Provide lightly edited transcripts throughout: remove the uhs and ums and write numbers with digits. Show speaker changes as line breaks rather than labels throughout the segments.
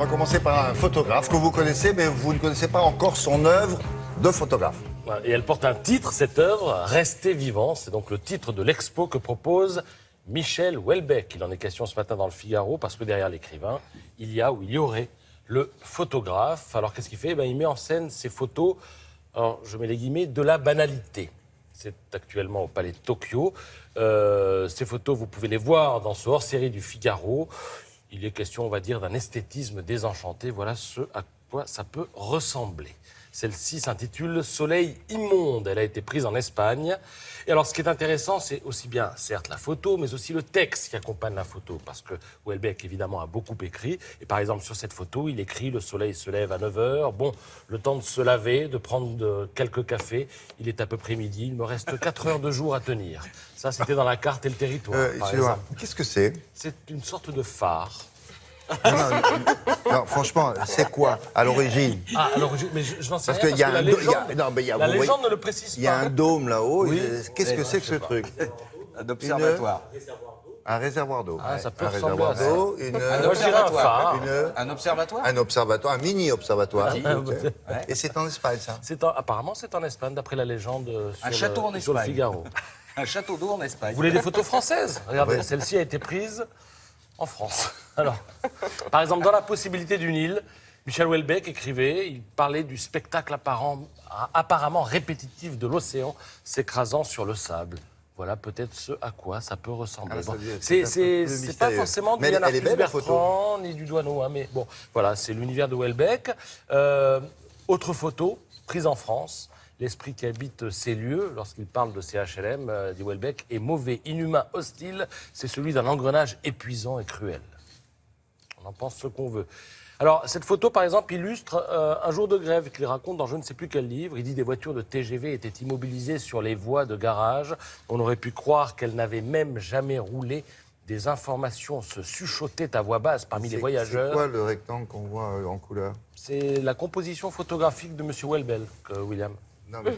va commencer par un photographe que vous connaissez, mais vous ne connaissez pas encore son œuvre de photographe.
Et elle porte un titre, cette œuvre, Rester vivant. C'est donc le titre de l'expo que propose Michel Houellebecq. Il en est question ce matin dans le Figaro, parce que derrière l'écrivain, il y aurait le photographe. Alors qu'est-ce qu'il fait? Il met en scène ces photos, alors je mets les guillemets, de la banalité. C'est actuellement au Palais de Tokyo. Ces photos, vous pouvez les voir dans ce hors-série du Figaro. Il est question, on va dire, d'un esthétisme désenchanté. Voilà ce à quoi ça peut ressembler. Celle-ci s'intitule « Soleil immonde ». Elle a été prise en Espagne. Et alors, ce qui est intéressant, c'est aussi bien, certes, la photo, mais aussi le texte qui accompagne la photo. Parce que Houellebecq, évidemment, a beaucoup écrit. Et par exemple, sur cette photo, il écrit « Le soleil se lève à 9 h. Bon, le temps de se laver, de prendre quelques cafés. Il est à peu près midi. Il me reste 4 heures de jour à tenir. » Ça, c'était dans la carte et le territoire, par exemple.
Qu'est-ce que c'est?
C'est une sorte de phare.
Non, franchement, c'est quoi à l'origine?
Ah, à l'origine, mais je n'en sais
Parce
rien,
qu'il y a un dôme.
la légende ne le précise pas.
Il y a un dôme là-haut.
Oui.
Qu'est-ce que c'est que ce truc?
Un observatoire.
Un réservoir d'eau.
Ah, ça peut
un
ressembler à ça.
réservoir d'eau,
Moi, je dirais un phare.
Un observatoire.
un observatoire, un mini-observatoire.
Ouais.
Et c'est en Espagne, ça?
Apparemment, c'est en Espagne, d'après la légende
Un château en
sur le
Espagne.
Figaro.
Un château d'eau en Espagne.
Vous voulez des photos françaises? Regardez,
Oui.
celle-ci a été prise en France. Alors, par exemple, dans La possibilité d'une île, Michel Houellebecq écrivait, il parlait du spectacle apparemment répétitif de l'océan s'écrasant sur le sable. Voilà peut-être ce à quoi ça peut ressembler.
Ah, ça
Bon,
veut dire-
c'est
plus
pas
mystérieux.
forcément du
Mais
Yann
elle est
Arthus
belle, la photo.
Bertrand, ni du Douaneau, mais bon, voilà, c'est l'univers de Houellebecq. Autre photo, prise en France. L'esprit qui habite ces lieux, lorsqu'il parle de CHLM, dit Houellebecq, est mauvais, inhumain, hostile. C'est celui d'un engrenage épuisant et cruel. On en pense ce qu'on veut. Alors, cette photo, par exemple, illustre un jour de grève qu'il raconte dans je ne sais plus quel livre. Il dit des voitures de TGV étaient immobilisées sur les voies de garage. On aurait pu croire qu'elles n'avaient même jamais roulé. Des informations se chuchotaient à voix basse parmi les voyageurs.
C'est quoi le rectangle qu'on voit en couleur?
C'est la composition photographique de M. Houellebecq, William.
Non, mais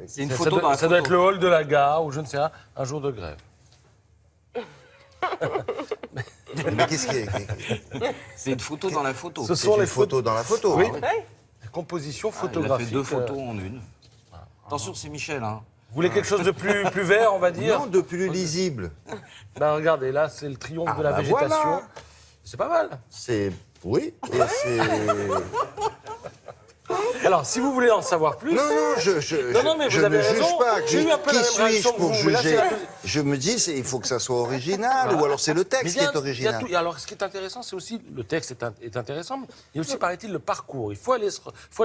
C'est une
Ça
photo
doit-
dans la
ça doit
photo.
être le hall de la gare ou je ne sais rien, un jour de grève.
mais qu'est-ce qui est?
C'est une photo dans la photo.
Ce
C'est
sont
une
les
photo dans la photo.
Oui.
hein.
La composition
Il a fait
photographique.
2 photos en une. Attention, c'est Michel. Hein.
Vous voulez quelque chose de plus vert, on va dire?
Non, de plus lisible.
Ben, regardez, là, c'est le triomphe de la
bah
végétation.
voilà.
C'est pas mal.
C'est... Oui, et c'est...
Alors, si vous voulez en savoir plus...
Non, non,
Non, non, mais
je
vous avez
ne juge
raison.
pas.
J'ai eu un peu la
Qui
même
suis-je
réaction que
pour
vous, mais là,
juger?
c'est la-
Je me dis, il faut que ça soit original, ou alors c'est le
Mais
texte qui
il y a
est original.
tout. Alors, ce qui est intéressant, c'est aussi... Le texte est intéressant, mais il y a aussi, paraît-il, le parcours. Il faut aller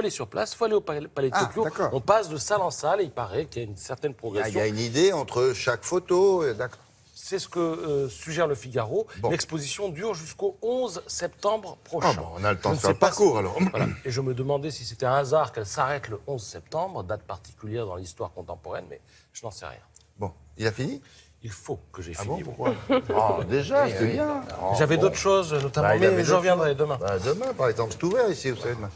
sur place, il faut aller au Palais de
Ah,
Tokyo.
d'accord.
On passe de salle en salle et il paraît qu'il y a une certaine
Il y
progression.
a une idée entre chaque photo, d'accord.
C'est ce que suggère le Figaro.
Bon.
L'exposition dure jusqu'au 11 septembre prochain.
Ah bon, on a le temps
Je
de
ne
faire
sais
le
pas
parcours, alors.
Voilà. Et je me demandais si c'était un hasard qu'elle s'arrête le 11 septembre, date particulière dans l'histoire contemporaine, mais je n'en sais rien.
Bon, il a fini?
Il faut que j'ai
Ah
fini.
bon, pourquoi? Oh, déjà, c'est bien.
J'avais d'autres choses, notamment,
Bah, il avait
mais
d'autres
j'en reviendrai demain.
Bah, demain, par exemple, c'est ouvert ici, vous savez, demain.